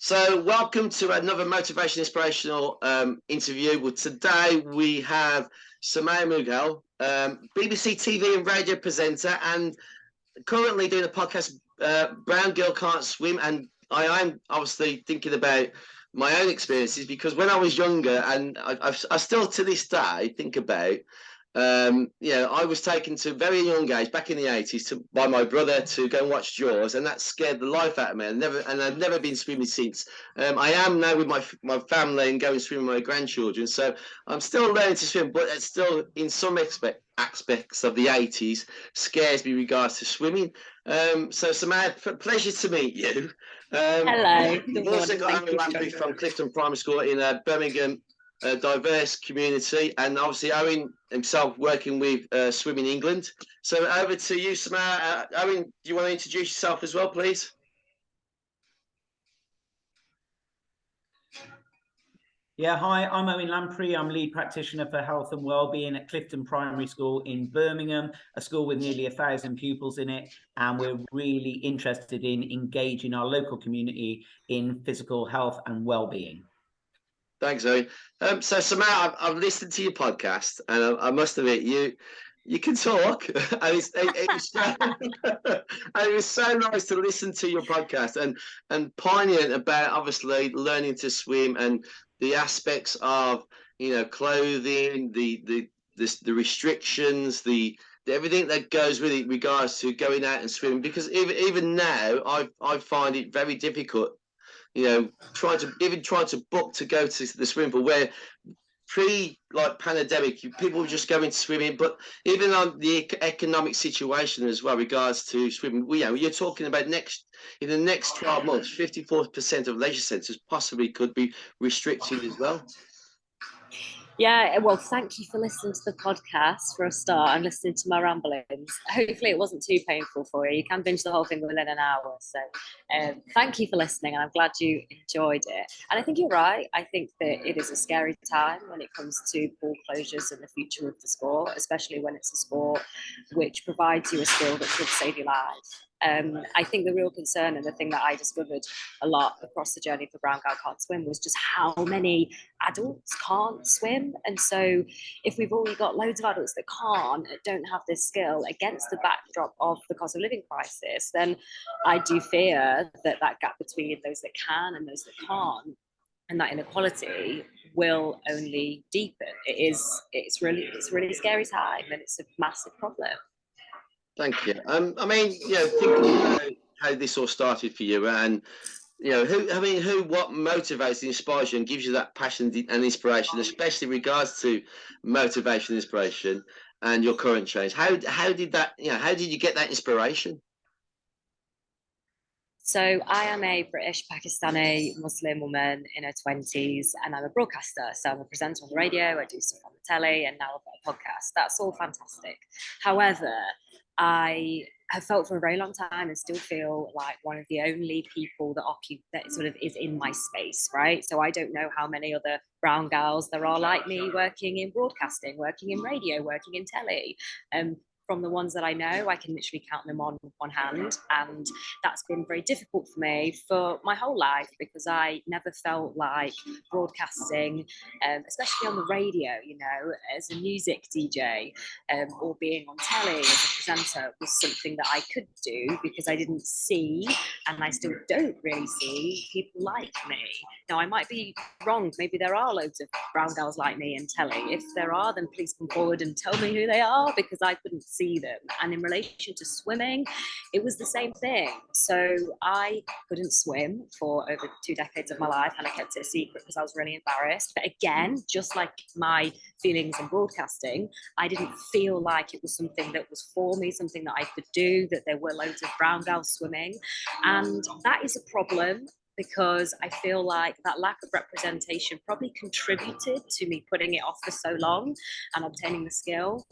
So, welcome to another motivation inspirational interview. Well, today we have Summaya Mughal, BBC TV and radio presenter, and currently doing a podcast, Brown Girl Can't Swim. And I am obviously thinking about my own experiences because when I was younger, and I still to this day think about, I was taken to a very young age back in the 80s by my brother to go and watch Jaws, and that scared the life out of me. I've never been swimming since. I am now with my family and going swimming with my grandchildren, so I'm still learning to swim, but it's still in some aspects of the 80s scares me in regards to swimming. So Samantha, pleasure to meet you. Hello. You've also got Owen Lamprey from Clifton Primary School in Birmingham, a diverse community, and obviously Owen himself working with Swimming England. So over to you, Samara. Owen, do you want to introduce yourself as well, please? Yeah, hi, I'm Owen Lamprey. I'm lead practitioner for health and wellbeing at Clifton Primary School in Birmingham, a school with nearly 1,000 pupils in it. And we're really interested in engaging our local community in physical health and wellbeing. Thanks, Owen. So Samara, I've listened to your podcast, and I must admit, you can talk, and it was so nice to listen to your podcast and poignant about obviously learning to swim and the aspects of clothing, the restrictions, the everything that goes with it in regards to going out and swimming. Because even now, I find it very difficult, trying to book to go to the swimming pool where pandemic, people were just going swimming. But even on the economic situation as well, regards to swimming, you're talking about in the next 12 months, 54% of leisure centres possibly could be restricted as well. Yeah, well, thank you for listening to the podcast for a start and listening to my ramblings. Hopefully it wasn't too painful for you. You can binge the whole thing within an hour. So thank you for listening, and I'm glad you enjoyed it. And I think you're right. I think that it is a scary time when it comes to pool closures and the future of the sport, especially when it's a sport which provides you a skill that could save your life. I think the real concern, and the thing that I discovered a lot across the journey for Brown Girl Can't Swim, was just how many adults can't swim. And so if we've already got loads of adults that don't have this skill against the backdrop of the cost of living crisis, then I do fear that gap between those that can and those that can't, and that inequality will only deepen. It's really scary time, and it's a massive problem. Thank you. Thinking about how this all started for you, and what motivates, inspires you, and gives you that passion and inspiration, especially in regards to motivation, inspiration, and your current change. How did that? How did you get that inspiration? So I am a British Pakistani Muslim woman in her 20s, and I'm a broadcaster. So I'm a presenter on the radio, I do stuff on the telly, and now I've got a podcast. That's all fantastic. However, I have felt for a very long time, and still feel like one of the only people that sort of is in my space, right? So I don't know how many other brown girls there are like me, working in broadcasting, working in radio, working in telly. From the ones that I know, I can literally count them on one hand. And that's been very difficult for me for my whole life, because I never felt like broadcasting, especially on the radio, as a music DJ, or being on telly as a presenter, was something that I could do, because I didn't see, and I still don't really see, people like me. Now, I might be wrong. Maybe there are loads of brown girls like me in telly. If there are, then please come forward and tell me who they are, because I couldn't see them. And in relation to swimming, it was the same thing. So I couldn't swim for over 2 decades of my life, and I kept it a secret because I was really embarrassed. But again, just like my feelings in broadcasting, I didn't feel like it was something that was for me, something that I could do, that there were loads of brown girls swimming. And that is a problem, because I feel like that lack of representation probably contributed to me putting it off for so long and obtaining the skill.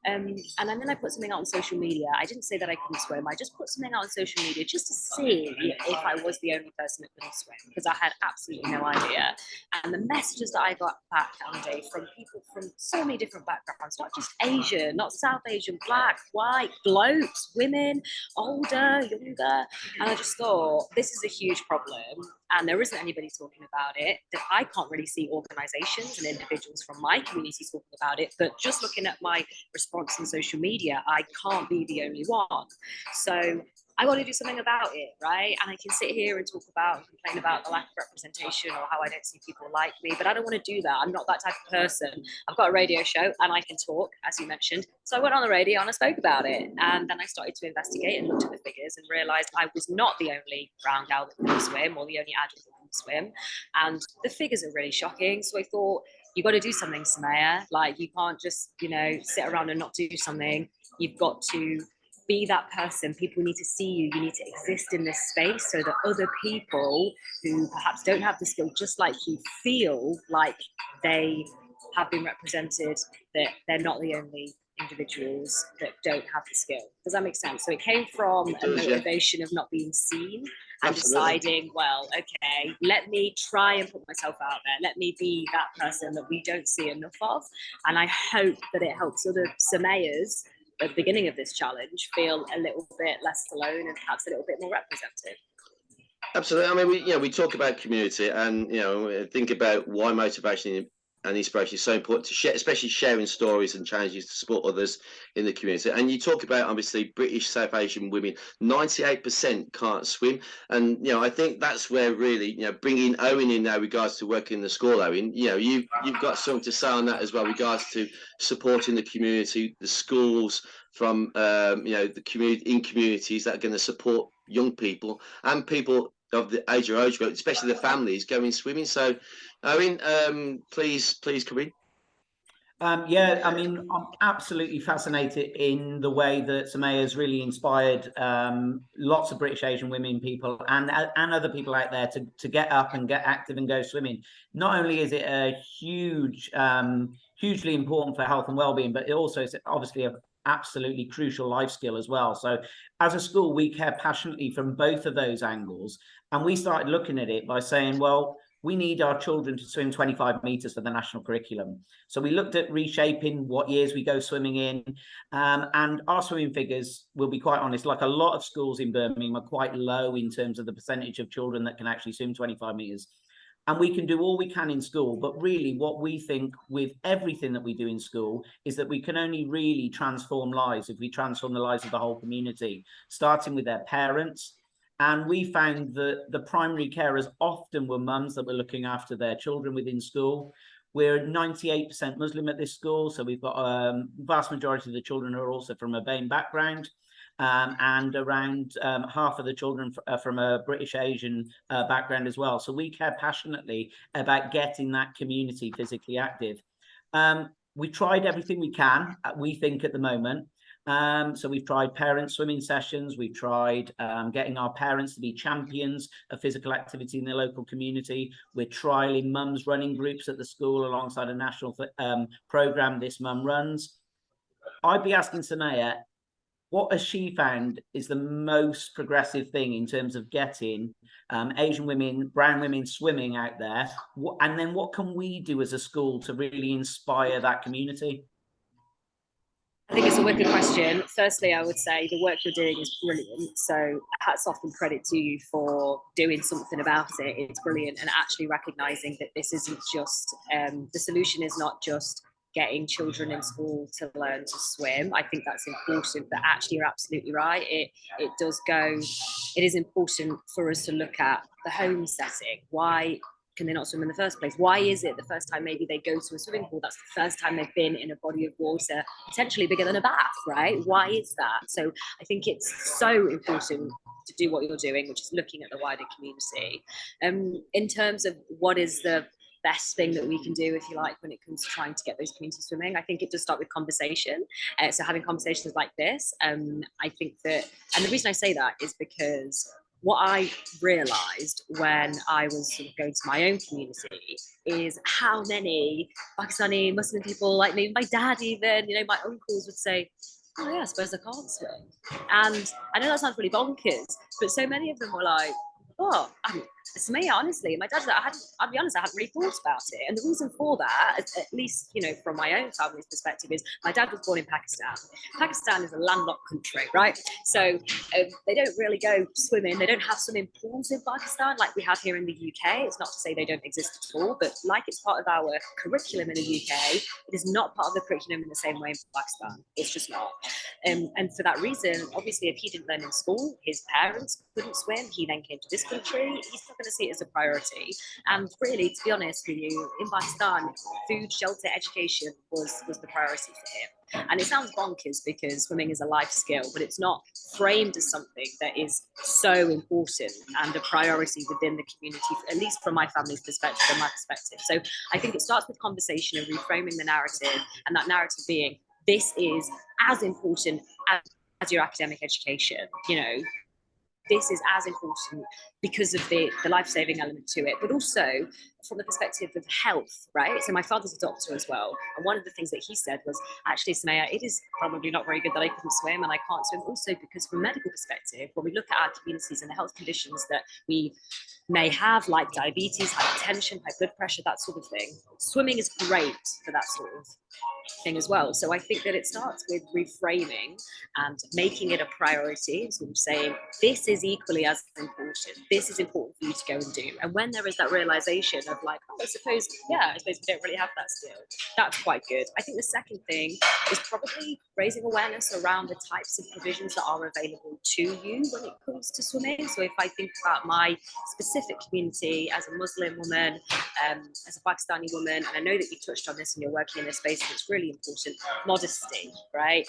And then I put something out on social media. I didn't say that I couldn't swim. I just put something out on social media just to see if I was the only person that couldn't swim, because I had absolutely no idea. And the messages that I got back, Andy, from people from so many different backgrounds, not just Asian, not South Asian, black, white, blokes, women, older, younger. And I just thought, this is a huge problem. and there isn't anybody talking about it. That I can't really see organisations and individuals from my community talking about it, but just looking at my response on social media, I can't be the only one. So I want to do something about it, right? And I can sit here and talk about and complain about the lack of representation or how I don't see people like me, but I don't want to do that. I'm not that type of person. I've got a radio show and I can talk, as you mentioned. So I went on the radio and I spoke about it. And then I started to investigate and looked at the figures and realised I was not the only brown gal that couldn't swim or the only adult that couldn't swim. And the figures are really shocking. So I thought, you got to do something, Summaya. Like, you can't just, sit around and not do something. You've got to be that person. People need to see you. You need to exist in this space so that other people who perhaps don't have the skill, just like you, feel like they have been represented, that they're not the only individuals that don't have the skill. Does that make sense? So it came from a motivation of not being seen and deciding, well, okay, let me try and put myself out there. Let me be that person that we don't see enough of. And I hope that it helps other Summayas at the beginning of this challenge feel a little bit less alone and perhaps a little bit more represented. Absolutely. I mean, we talk about community, and think about why motivation and inspiration is so important to share, especially sharing stories and challenges to support others in the community. And you talk about, obviously, British South Asian women, 98% can't swim. And, I think that's where really, bringing Owen in now regards to working in the school, Owen, you've got something to say on that as well, regards to supporting the community, the schools from, the community, in communities that are going to support young people and people of the age group, especially the families going swimming. So, Owen, please come in. Yeah, I mean, I'm absolutely fascinated in the way that Summaya has really inspired lots of British Asian women, people, and other people out there to get up and get active and go swimming. Not only is it a hugely important for health and well-being, but it also is obviously an absolutely crucial life skill as well. So as a school, we care passionately from both of those angles. And we started looking at it by saying, well, we need our children to swim 25 meters for the national curriculum. So we looked at reshaping what years we go swimming in, and our swimming figures, we'll be quite honest, like a lot of schools in Birmingham, are quite low in terms of the percentage of children that can actually swim 25 meters. And we can do all we can in school, but really what we think with everything that we do in school is that we can only really transform lives if we transform the lives of the whole community, starting with their parents. And we found that the primary carers often were mums that were looking after their children within school. We're 98% Muslim at this school, so we've got a vast majority of the children are also from a BAME background, and around half of the children from a British Asian background as well. So we care passionately about getting that community physically active. We tried everything we can, we think, at the moment. So we've tried parent swimming sessions. We've tried getting our parents to be champions of physical activity in the local community. We're trialing mums running groups at the school alongside a national program This Mum Runs. I'd be asking Summaya, what has she found is the most progressive thing in terms of getting Asian women, brown women swimming out there? And then what can we do as a school to really inspire that community? I think it's a wicked question. Firstly, I would say the work you're doing is brilliant. So hats off and credit to you for doing something about it. It's brilliant. And actually recognising that this isn't just, the solution is not just getting children in school to learn to swim. I think that's important, but actually you're absolutely right. It is important for us to look at the home setting. Why can they not swim in the first place? Why is it the first time maybe they go to a swimming pool, that's the first time they've been in a body of water potentially bigger than a bath, right? Why is that? So I think it's so important to do what you're doing, which is looking at the wider community. In terms of what is the best thing that we can do, if you like, when it comes to trying to get those communities swimming, I think it does start with conversation. So having conversations like this, I think that, and the reason I say that is because what I realised when I was sort of going to my own community is how many Pakistani Muslim people like me, my dad even, my uncles would say, oh yeah, I suppose I can't swim. And I know that sounds really bonkers, but so many of them were like, oh, Summaya, honestly, my dad, I'll be honest, I hadn't really thought about it. And the reason for that, at least, from my own family's perspective, is my dad was born in Pakistan. Pakistan is a landlocked country, right? So they don't really go swimming. They don't have swimming pools in Pakistan like we have here in the UK. It's not to say they don't exist at all, but like it's part of our curriculum in the UK, it is not part of the curriculum in the same way in Pakistan. It's just not. And for that reason, obviously, if he didn't learn in school, his parents couldn't swim, he then came to this country, he's not going to see it as a priority. And really, to be honest with you, in Pakistan, food, shelter, education was the priority for him. And it sounds bonkers because swimming is a life skill, but it's not framed as something that is so important and a priority within the community, at least from my family's perspective and my perspective. So I think it starts with conversation and reframing the narrative, and that narrative being, this is as important as your academic education. This is as important because of the life-saving element to it, but also from the perspective of health, right? So my father's a doctor as well. And one of the things that he said was, actually, Summaya, it is probably not very good that I couldn't swim and I can't swim. Also, because from a medical perspective, when we look at our communities and the health conditions that we may have, like diabetes, hypertension, high blood pressure, that sort of thing, swimming is great for that sort of thing as well. So I think that it starts with reframing and making it a priority, sort of saying, this is equally as important. This is important for you to go and do. And when there is that realization of like, I suppose we don't really have that skill, that's quite good. I think the second thing is probably raising awareness around the types of provisions that are available to you when it comes to swimming. So if I think about my specific community as a Muslim woman, as a Pakistani woman, and I know that you touched on this and you're working in this space, and it's really important, modesty, right?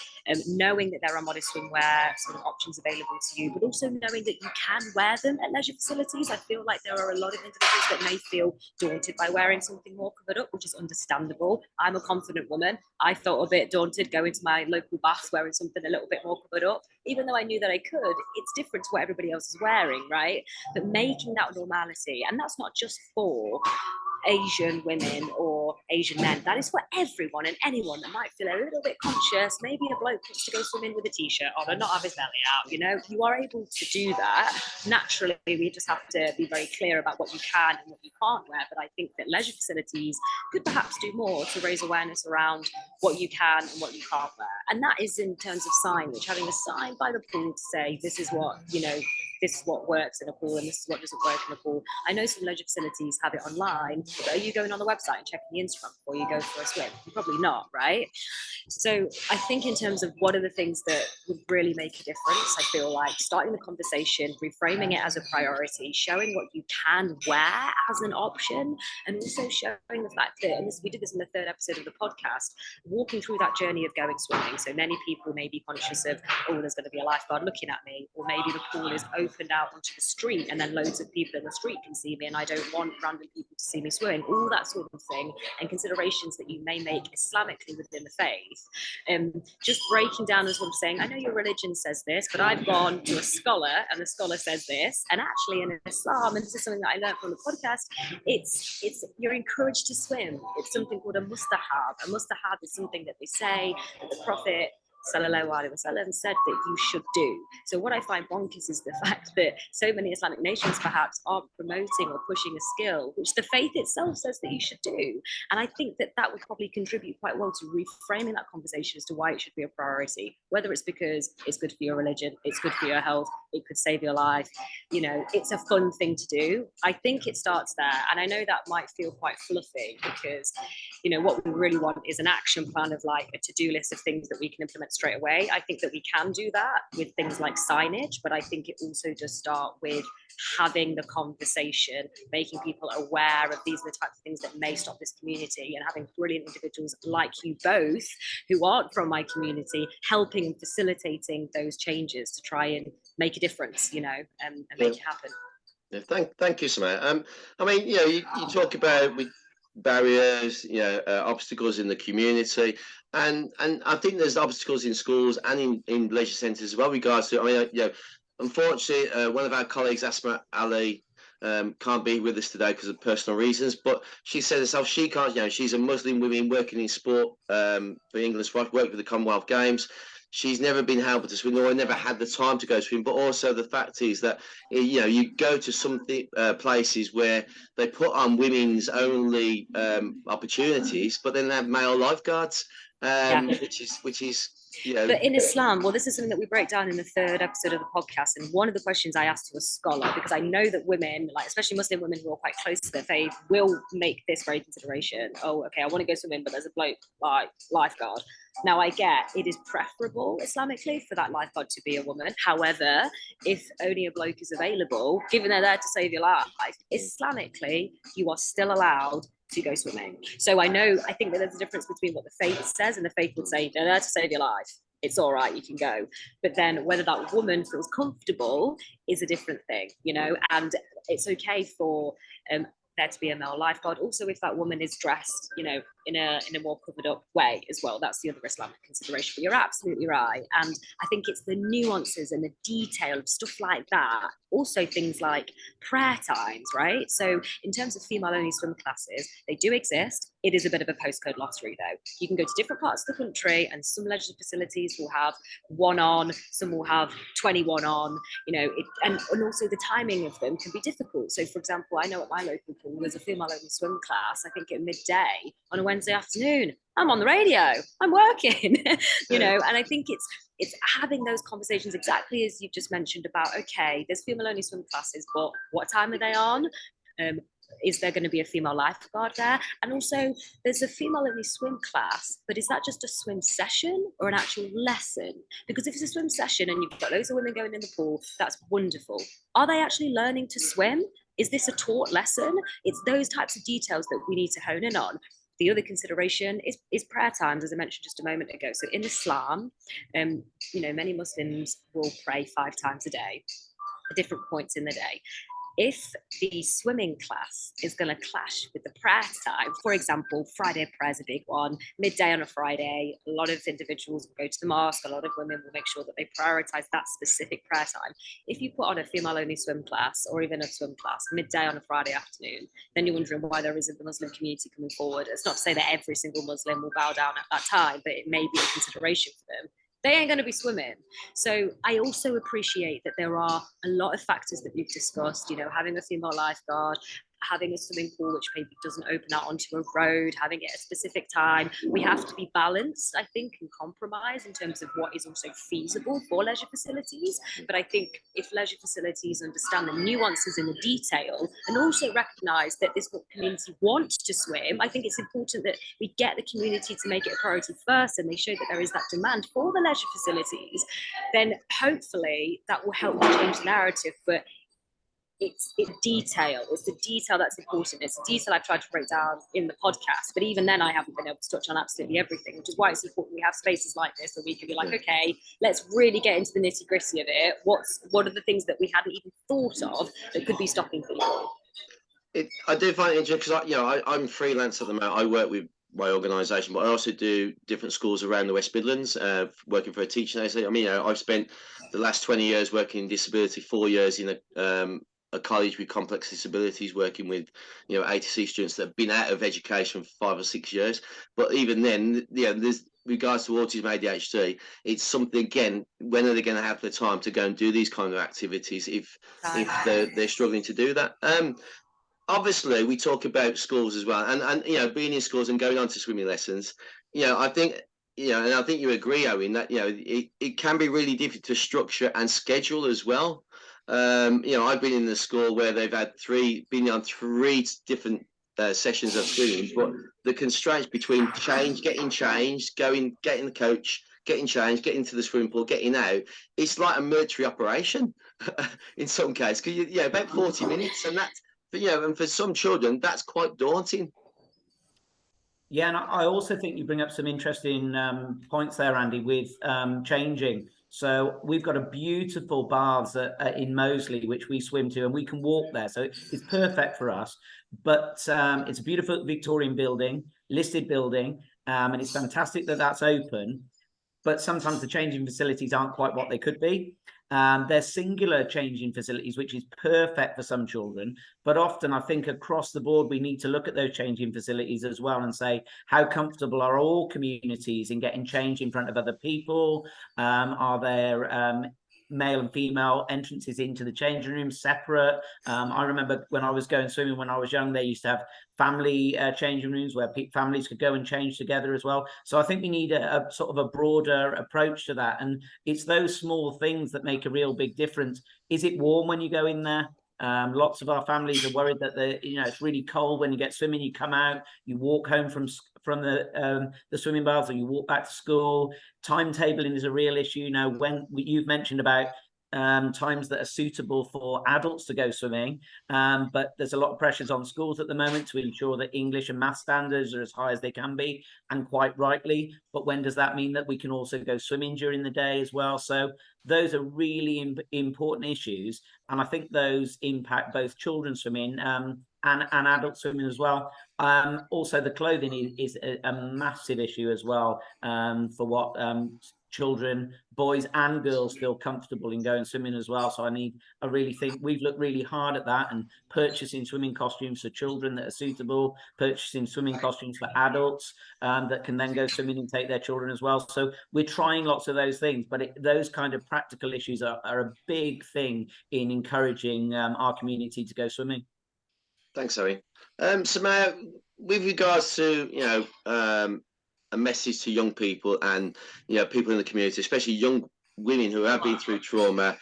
Knowing that there are modest swimwear sort of options available to you, but also knowing that you can wear them at leisure facilities. I feel like there are a lot of individuals that may feel daunted by wearing something more covered up, which is understandable. I'm a confident woman. I felt a bit daunted going to my local baths wearing something a little bit more covered up, even though I knew that I could. It's different to what everybody else is wearing, right? But making that normality, and that's not just for Asian women or Asian men, that is for everyone and anyone that might feel a little bit conscious. Maybe a bloke wants to go swimming with a t-shirt on and not have his belly out. You are able to do that naturally. We just have to be very clear about what you can and what you can't wear. But I think that leisure facilities could perhaps do more to raise awareness around what you can and what you can't wear. And that is in terms of signage, having a sign by the pool to say, this is what this is what works in a pool and this is what doesn't work in a pool. I know some leisure facilities have it online, but are you going on the website and checking the Instagram before you go for a swim? You're probably not, right? So I think in terms of what are the things that would really make a difference, I feel like starting the conversation, reframing it as a priority, showing what you can wear as an option, and also showing the fact that, and we did this in the third episode of the podcast, walking through that journey of going swimming. So many people may be conscious of, oh, there's going to be a lifeguard looking at me, or maybe the pool is opened out onto the street and then loads of people in the street can see me and I don't want random people to see me swimming, all that sort of thing, and considerations that you may make Islamically within the faith. Just breaking down as what I'm saying, I know your religion says this, but I've gone to a scholar and the scholar says this, and actually in Islam, and this is something that I learned from the podcast, it's you're encouraged to swim. It's something called a mustahab. A mustahab is something that they say that the Prophet Sallallahu Alaihi Wasallam said that you should do. So what I find bonkers is the fact that so many Islamic nations perhaps aren't promoting or pushing a skill which the faith itself says that you should do. And I think that that would probably contribute quite well to reframing that conversation as to why it should be a priority, whether it's because it's good for your religion, it's good for your health, it could save your life, it's a fun thing to do. I think it starts there. And I know that might feel quite fluffy because, what we really want is an action plan of like a to-do list of things that we can implement straight away. I think that we can do that with things like signage, but I think it also does start with having the conversation, making people aware of these are the types of things that may stop this community, and having brilliant individuals like you both who aren't from my community helping and facilitating those changes to try and make a difference, and make it happen. Yeah, thank you, Summaya. You talk about barriers, obstacles in the community, and I think there's obstacles in schools and in leisure centres as well. Regards to, unfortunately, one of our colleagues, Asma Ali, can't be with us today because of personal reasons. But she said herself she can't. She's a Muslim woman working in sport for England's worked with the Commonwealth Games. she's never been able to swim or never had the time to go swim. But also the fact is that, you know, you go to some places where they put on women's only opportunities, but then they have male lifeguards, which is, you know. But in Islam, well, this is something that we break down in the third episode of the podcast. And one of the questions I asked to a scholar, because I know that women, like especially Muslim women who are quite close to their faith, will make this very consideration. Oh, okay, I want to go swimming, but there's a bloke like lifeguard. Now, I get it is preferable Islamically for that lifeguard to be a woman. However, if only a bloke is available, given they're there to save your life, Islamically, you are still allowed to go swimming. So I think that there's a difference between what the faith says, and the faith would say they're there to save your life. It's all right, you can go. But then whether that woman feels comfortable is a different thing, you know, and it's okay for there to be a male lifeguard. Also, if that woman is dressed, you know, in a more covered up way as well, that's the other Islamic consideration. But you're absolutely right, and I think it's the nuances and the detail of stuff like that. Also, things like prayer times, right? So, in terms of female-only swim classes, they do exist. It is a bit of a postcode lottery, though. You can go to different parts of the country, and some leisure facilities will have one on, some will have 21 on. You know, and also the timing of them can be difficult. So, for example, I know at my local pool there's a female-only swim class. I think at midday on a Wednesday afternoon. I'm on the radio. I'm working. You know, and I think it's having those conversations exactly as you've just mentioned about, okay, there's female-only swim classes, but what time are they on? Is there going to be a female lifeguard there? And also, there's a female-only swim class, but is that just a swim session or an actual lesson? Because if it's a swim session and you've got loads of women going in the pool, that's wonderful. Are they actually learning to swim? Is this a taught lesson? It's those types of details that we need to hone in on. The other consideration is prayer times, as I mentioned just a moment ago. So in Islam, you know, many Muslims will pray 5 times a day at different points in the day. If the swimming class is going to clash with the prayer time, for example, Friday prayer is a big one, midday on a Friday, a lot of individuals will go to the mosque, a lot of women will make sure that they prioritize that specific prayer time. If you put on a female-only swim class or even a swim class midday on a Friday afternoon, then you're wondering why there isn't the Muslim community coming forward. It's not to say that every single Muslim will bow down at that time, but it may be a consideration for them. They ain't going to be swimming. So I also appreciate that there are a lot of factors that we've discussed, you know, having a female lifeguard, having a swimming pool which maybe doesn't open out onto a road, having it at a specific time. We have to be balanced, I think, and compromise in terms of what is also feasible for leisure facilities. But I think if leisure facilities understand the nuances in the detail and also recognise that this community wants to swim, I think it's important that we get the community to make it a priority first and they show that there is that demand for the leisure facilities, then hopefully that will help change the narrative. But it's detail. It's the detail that's important. It's the detail I've tried to break down in the podcast. But even then, I haven't been able to touch on absolutely everything, which is why it's important we have spaces like this where we can be like, okay, let's really get into the nitty gritty of it. What are the things that we hadn't even thought of that could be stopping people? I do find it interesting because I'm freelance at the moment. I work with my organisation, but I also do different schools around the West Midlands, working for a teaching agency. I mean, I've spent the last 20 years working in disability, 4 years in a college with complex disabilities, working with 80C students that have been out of education for 5 or 6 years. But even then, there's regards to autism, ADHD, it's something, again, when are they going to have the time to go and do these kind of activities if they're struggling to do that? Obviously, we talk about schools as well, and being in schools and going on to swimming lessons. I think and I think you agree, Owen, that it can be really difficult to structure and schedule as well. I've been in the school where they've had been on three different sessions of swimming, but the constraints between getting changed, getting the coach, getting changed, getting to the swimming pool, getting out, it's like a military operation in some cases. Because about 40 minutes, and that's. And for some children, that's quite daunting. Yeah, and I also think you bring up some interesting points there, Andy, with changing. So we've got a beautiful baths in Moseley, which we swim to, and we can walk there. So it's perfect for us. But it's a beautiful Victorian building, listed building, and it's fantastic that that's open. But sometimes the changing facilities aren't quite what they could be. There's singular changing facilities, which is perfect for some children. But often I think across the board, we need to look at those changing facilities as well and say, how comfortable are all communities in getting change in front of other people? Are there male and female entrances into the changing room separate? I remember when I was going swimming when I was young, they used to have family changing rooms where families could go and change together as well. So I think we need a sort of a broader approach to that. And it's those small things that make a real big difference. Is it warm when you go in there? Lots of our families are worried that it's really cold when you get swimming. You come out, you walk home from the swimming baths, or you walk back to school. Timetabling is a real issue. When you've mentioned about times that are suitable for adults to go swimming, but there's a lot of pressures on schools at the moment to ensure that English and math standards are as high as they can be, and quite rightly. But when does that mean that we can also go swimming during the day as well? So those are really important issues, and I think those impact both children swimming and adult swimming as well. Also, the clothing is a massive issue as well, for what children, boys and girls, feel comfortable in going swimming as well. So I really think we've looked really hard at that, and purchasing swimming costumes for children that are suitable, purchasing swimming costumes for adults that can then go swimming and take their children as well. So we're trying lots of those things, but those kind of practical issues are a big thing in encouraging our community to go swimming. Thanks, Harry. Summaya, with regards to a message to young people and people in the community, especially young women who have been through trauma,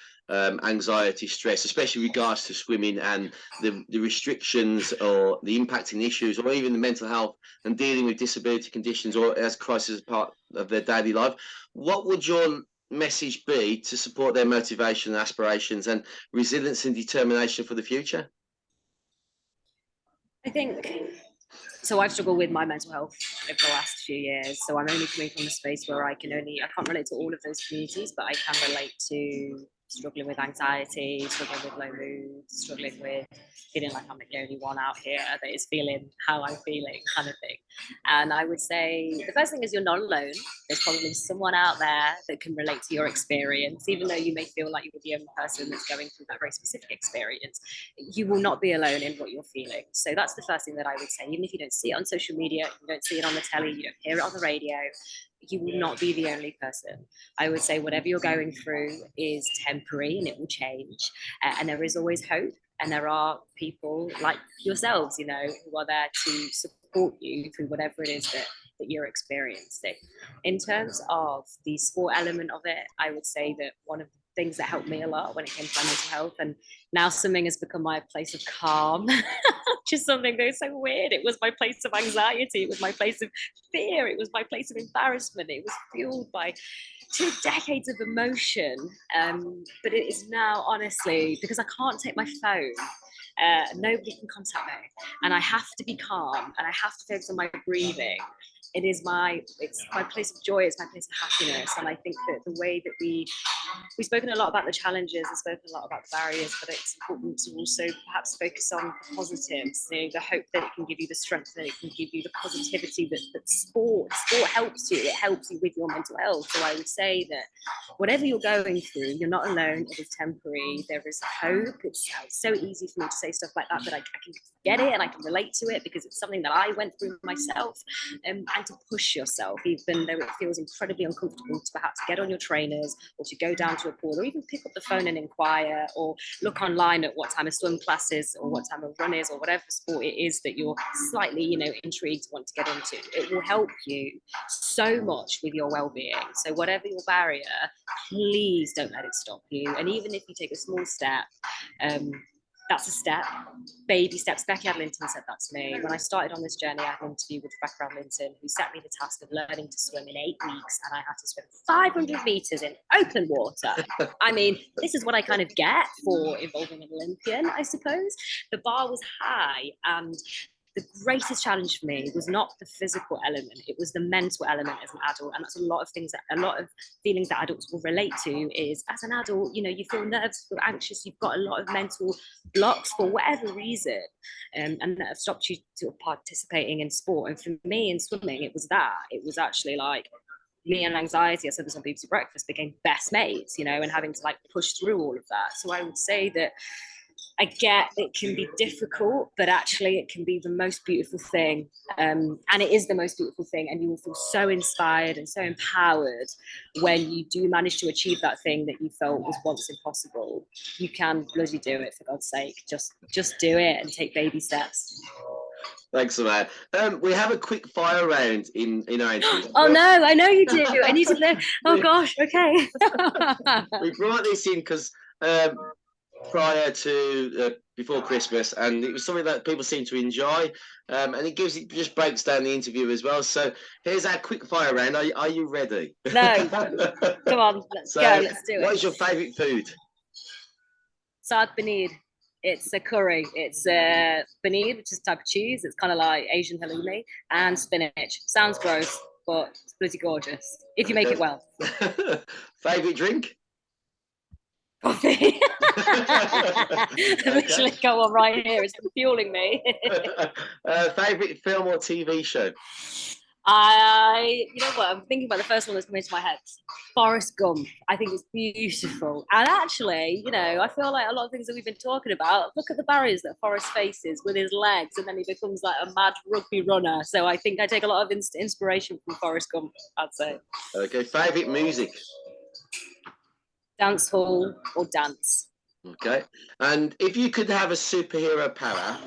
anxiety, stress, especially regards to swimming and the restrictions or the impacting issues, or even the mental health and dealing with disability conditions or as crisis as part of their daily life. What would your message be to support their motivation and aspirations and resilience and determination for the future? I think so. I've struggled with my mental health over the last few years. So I'm only coming from a space where I can't relate to all of those communities, but I can relate to struggling with anxiety, struggling with low mood, struggling with feeling like I'm the only one out here that is feeling how I'm feeling, kind of thing. And I would say the first thing is you're not alone. There's probably someone out there that can relate to your experience, even though you may feel like you're the only person that's going through that very specific experience. You will not be alone in what you're feeling. So that's the first thing that I would say. Even if you don't see it on social media, you don't see it on the telly, you don't hear it on the radio, you will not be the only person. I would say whatever you're going through is temporary and it will change. And there is always hope. And there are people like yourselves, who are there to support you through whatever it is that you're experiencing. In terms of the sport element of it, I would say that one of the things that helped me a lot when it came to my mental health, and now swimming has become my place of calm, which is something that's so weird. It was my place of anxiety. It was my place of fear. It was my place of embarrassment. It was fueled by 2 decades of emotion. But it is now, honestly, because I can't take my phone, nobody can contact me, and I have to be calm and I have to focus on my breathing. It's my place of joy, it's my place of happiness. And I think that the way that we've spoken a lot about the challenges and spoken a lot about the barriers, but it's important to also perhaps focus on the positives, the hope that it can give you, the strength that it can give you, the positivity that sport helps you. It helps you with your mental health. So I would say that whatever you're going through, you're not alone. It is temporary. There is hope. It's so easy for me to say stuff like that, but I can get it and I can relate to it because it's something that I went through myself. And to push yourself, even though it feels incredibly uncomfortable, to perhaps get on your trainers or to go down to a pool, or even pick up the phone and inquire, or look online at what time a swim class is or what time a run is, or whatever sport it is that you're slightly intrigued to want to get into. It will help you so much with your well-being. So whatever your barrier, please don't let it stop you. And even if you take a small step, that's a step, baby steps. Becky Adlington said that to me. When I started on this journey, I had an interview with Rebecca Adlington, who set me the task of learning to swim in 8 weeks, and I had to swim 500 meters in open water. I mean, this is what I kind of get for involving an Olympian, I suppose. The bar was high, and the greatest challenge for me was not the physical element, it was the mental element as an adult. And that's a lot of feelings that adults will relate to is, as an adult, you feel nervous, you feel anxious, you've got a lot of mental blocks for whatever reason, and that have stopped you sort of participating in sport. And for me in swimming, it was actually like, me and anxiety, I said this on BBC Breakfast, became best mates, you know, and having to like push through all of that. So I would say that I get it can be difficult, but actually it can be the most beautiful thing. And it is the most beautiful thing. And you will feel so inspired and so empowered when you do manage to achieve that thing that you felt was once impossible. You can bloody do it, for God's sake. Just do it and take baby steps. Thanks, Summaya. We have a quick fire round in our interview. Oh no, I know you do. I need to know. Oh gosh, okay. We brought this in because prior to before Christmas, and it was something that people seem to enjoy, and it just breaks down the interview as well. So here's our quick fire round. Are you ready? No. Come on, let's go. Let's do it. What is your favourite food? Saag paneer. It's a curry. It's paneer, which is a type of cheese. It's kind of like Asian halloumi, and spinach. Sounds gross, but it's pretty gorgeous if you make it well. Favourite drink? Coffee. Literally go on right here. It's fueling me. Favourite film or TV show? You know what? I'm thinking about the first one that's coming into my head. Forrest Gump. I think it's beautiful. And actually, you know, I feel like a lot of things that we've been talking about, look at the barriers that Forrest faces with his legs, and then he becomes like a mad rugby runner. So I think I take a lot of inspiration from Forrest Gump, I'd say. Okay, favourite music? Dance hall or dance. Okay. And if you could have a superhero power,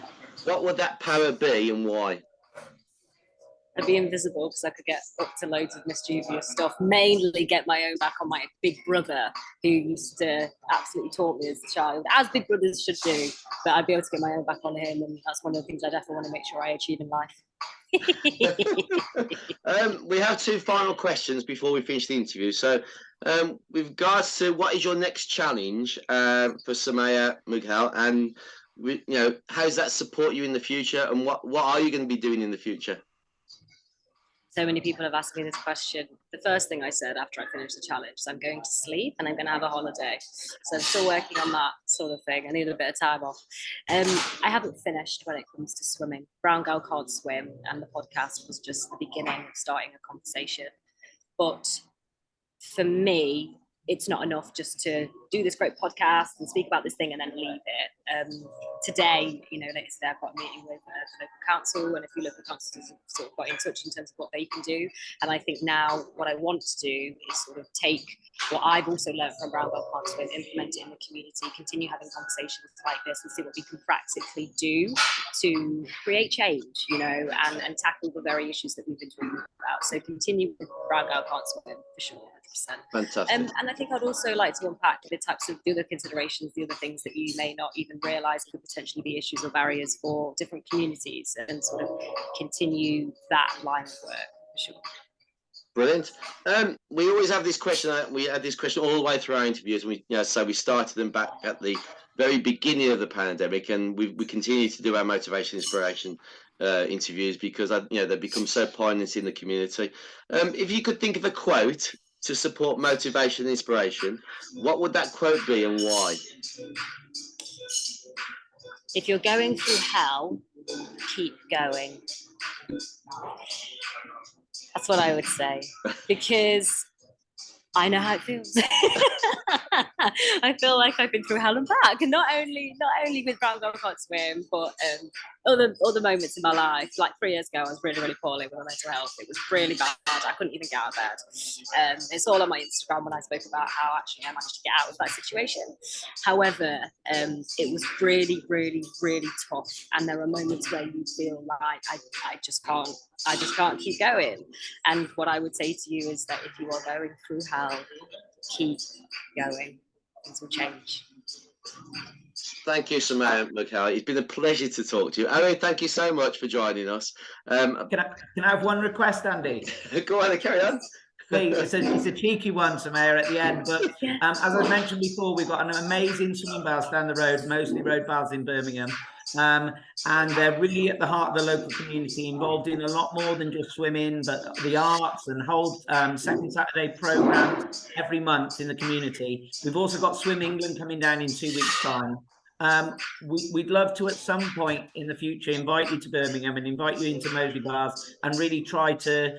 what would that power be and why? I'd be invisible because I could get up to loads of mischievous stuff, mainly get my own back on my big brother, who used to absolutely taunt me as a child, as big brothers should do. But I'd be able to get my own back on him, and that's one of the things I definitely want to make sure I achieve in life. We have two final questions before we finish the interview. So with regards to what is your next challenge for Summaya Mughal, and you know, how does that support you in the future, and what are you going to be doing in the future? So many people have asked me this question. The first thing I said after I finished the challenge is I'm going to sleep and I'm going to have a holiday. So I'm still working on that sort of thing. I need a bit of time off. I haven't finished when it comes to swimming. Brown Girl Can't Swim, and the podcast was just the beginning of starting a conversation. But for me, it's not enough just to do this great podcast and speak about this thing and then leave it. Today, you know, like I said, I've got a meeting with the local council, and a few local councils have sort of got in touch in terms of what they can do. And I think now what I want to do is sort of take what I've also learned from Brown Girl Can't Swim, implement it in the community, continue having conversations like this, and see what we can practically do to create change, you know, and tackle the very issues that we've been talking about. So continue with Brown Girl Can't Swim for sure. Fantastic. And I think I'd also like to unpack the types of the other considerations, the other things that you may not even realise could potentially be issues or barriers for different communities, and sort of continue that line of work for sure. Brilliant. We always have this question. We had this question all the way through our interviews. So we started them back at the very beginning of the pandemic, and we continue to do our motivation, inspiration interviews because they become so poignant in the community. If you could think of a quote to support motivation and inspiration, what would that quote be and why? If you're going through hell, keep going. That's what I would say, because I know how it feels. I feel like I've been through hell and back, and not only with Brown Girl Can't Swim, but other moments in my life. Like 3 years ago, I was really, really poorly with my mental health. It was really bad. I couldn't even get out of bed. It's all on my Instagram when I spoke about how actually I managed to get out of that situation. However, it was really, really, really tough. And there are moments where you feel like I just can't keep going. And what I would say to you is that if you are going through hell, keep going. Things will change. Thank you, Summaya Mughal. It's been a pleasure to talk to you. Owen, thank you so much for joining us. Can I have one request, Andy? Go on, carry on. It's a cheeky one, Summaya, at the end. But as I mentioned before, we've got an amazing swimming baths down the road, mostly road baths in Birmingham. And they're really at the heart of the local community, involved in a lot more than just swimming, but the arts, and hold second Saturday programs every month in the community. We've also got Swim England coming down in 2 weeks' time. We'd love to, at some point in the future, invite you to Birmingham and invite you into Moseley Baths and really try to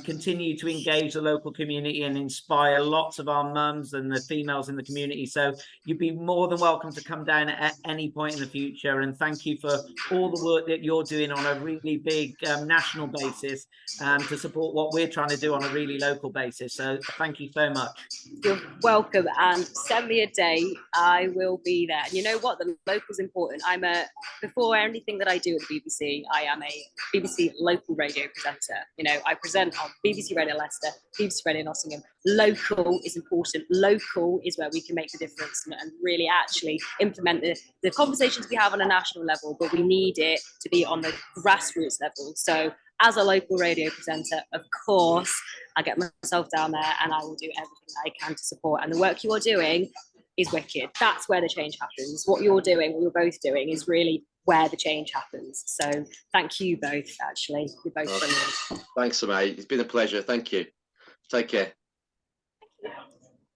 continue to engage the local community and inspire lots of our mums and the females in the community. So you'd be more than welcome to come down at any point in the future. And thank you for all the work that you're doing on a really big national basis to support what we're trying to do on a really local basis. So thank you so much. You're welcome, and send me a date. I will be there. And you know what? The local's important. Before anything that I do at the BBC, I am a BBC local radio presenter. You know, I present on BBC Radio Leicester, BBC Radio Nottingham. Local is important. Local is where we can make the difference and really actually implement the conversations we have on a national level, but we need it to be on the grassroots level. So as a local radio presenter, of course, I get myself down there and I will do everything that I can to support. And the work you're doing is wicked. That's where the change happens. What you're doing, what you're both doing, is really where the change happens. So thank you both, actually. You're both brilliant. Thanks, Summaya. It's been a pleasure. Thank you. Take care. Thank you.